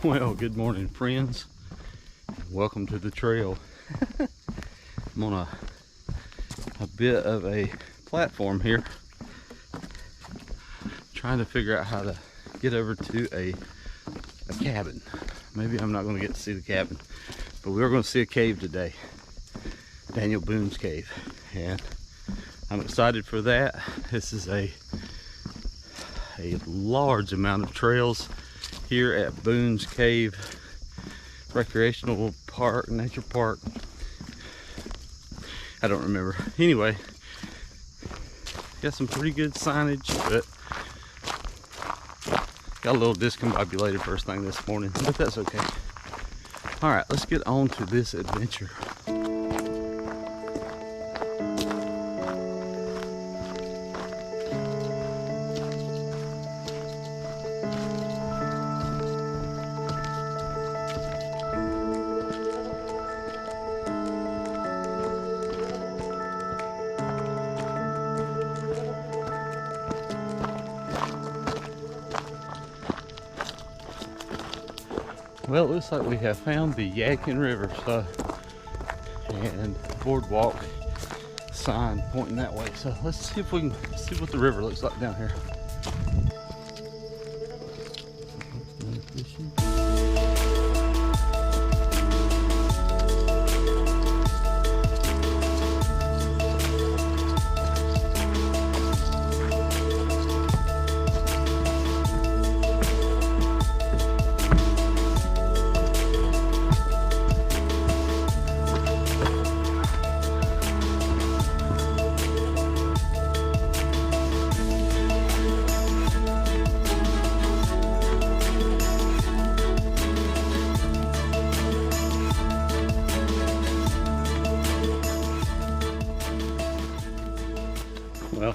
Well, good morning, friends. Welcome to the trail. I'm on a bit of a platform here, trying to figure out how to get over to a cabin. Maybe I'm not going to get to see the cabin, but we are going to see a cave today, Daniel Boone's cave, and I'm excited for that. This is a large amount of trails here at Boone's Cave Recreational Park, Nature Park. I don't remember. Anyway, got some pretty good signage, but got a little discombobulated first thing this morning, but that's okay. All right, let's get on to this adventure. Well, it looks like we have found the Yadkin River, so, and boardwalk sign pointing that way. So let's see if we can see what the river looks like down here. Well,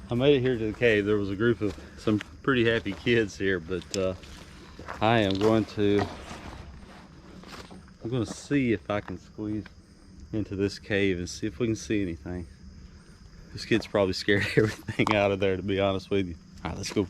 I made it here to the cave. There was a group of some pretty happy kids here, but I am going to see if I can squeeze into this cave and see if we can see anything. This kid's probably scared everything out of there, to be honest with you. All right, let's go.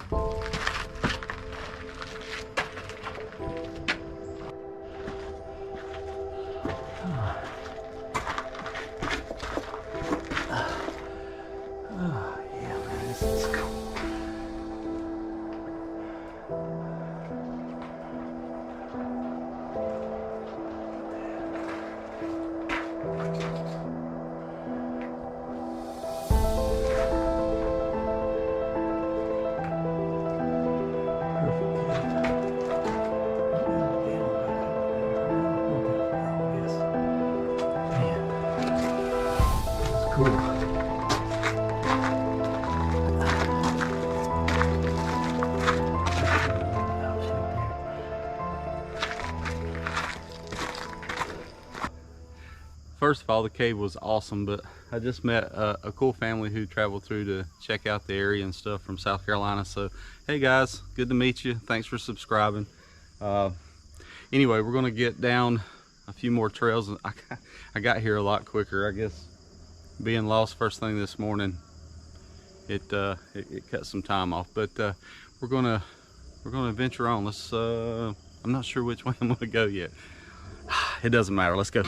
First of all, the cave was awesome, but I just met a cool family who traveled through to check out the area and stuff from South Carolina. So, hey guys, good to meet you. Thanks for subscribing. Anyway, we're gonna get down a few more trails. I got here a lot quicker. I guess being lost first thing this morning, it cut some time off. But we're gonna venture on. Let's. I'm not sure which way I'm gonna go yet. It doesn't matter. Let's go.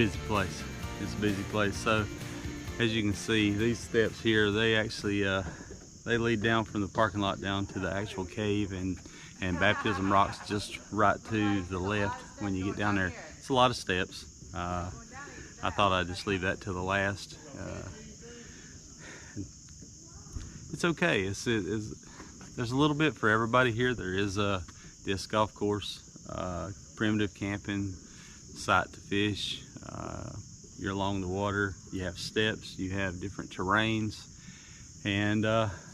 busy place. It's a busy place. So as you can see, these steps here, they actually they lead down from the parking lot down to the actual cave, and baptism rock's just right to the left when you get down there. It's a lot of steps. I thought I'd just leave that to the last. It's okay. There's a little bit for everybody here. There is a disc golf course, primitive camping, site to fish. You're along the water. You have steps. You have different terrains, and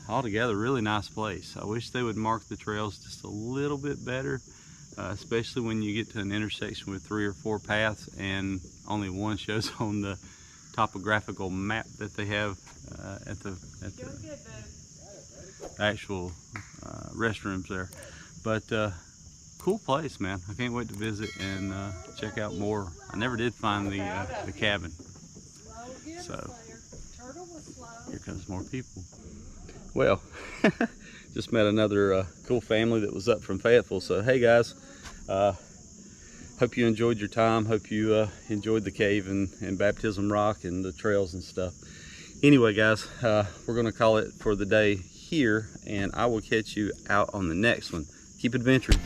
altogether, really nice place. I wish they would mark the trails just a little bit better, especially when you get to an intersection with 3 or 4 paths and only one shows on the topographical map that they have at the actual restrooms there. But cool place, man. I can't wait to visit and check out more. I never did find the cabin, so here comes more people. Well, just met another cool family that was up from Fayetteville. So hey guys, hope you enjoyed your time. Hope you enjoyed the cave and baptism rock and the trails and stuff. Anyway guys, we're gonna call it for the day here, and I will catch you out on the next one. Keep adventuring.